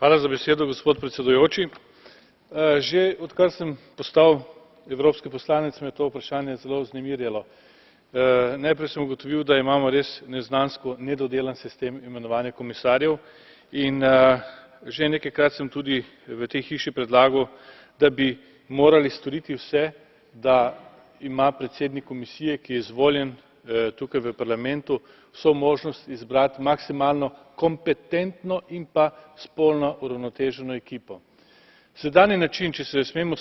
Hvala za besedo, gospod predsedujoči. Že odkar sem postal evropski poslanec, me je to vprašanje zelo vznemirjalo. Najprej sem ugotovil, da imamo res neznansko nedodelan sistem imenovanja komisarjev in že nekajkrat sem tudi v tej hiši predlagal, da bi morali storiti vse, da ima predsednik komisije, ki je izvoljen tukaj v parlamentu, vso možnost izbrati maksimalno kompetentno in pa spolno uravnoteženo ekipo. Sedanji način, če se smemo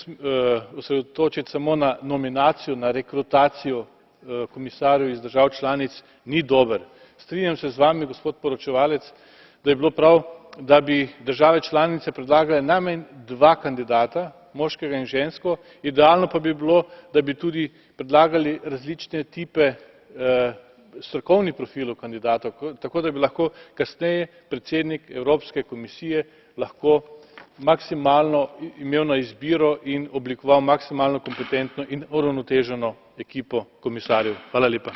osredotočiti samo na nominacijo, na rekrutacijo komisarjev iz držav članic, ni dober. Strinjam se z vami, gospod poročevalec, da je bilo prav, da bi države članice predlagale najmanj dva kandidata, moškega in žensko, idealno pa bi bilo, da bi tudi predlagali različne tipe strokovnih profilov kandidatov, tako da bi lahko kasneje predsednik Evropske komisije lahko maksimalno imel na izbiro in oblikoval maksimalno kompetentno in uravnoteženo ekipo komisarjev. Hvala lepa.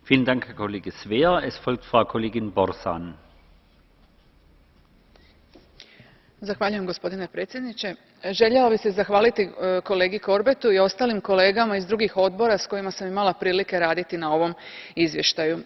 Vielen Dank, Herr Kollege Sver. Es folgt Frau Kollegin Borsan. Zahvaljujem, gospodine predsjedniče. Željela bih se zahvaliti kolegi Corbettu i ostalim kolegama iz drugih odbora s kojima sam imala prilike raditi na ovom izvještaju.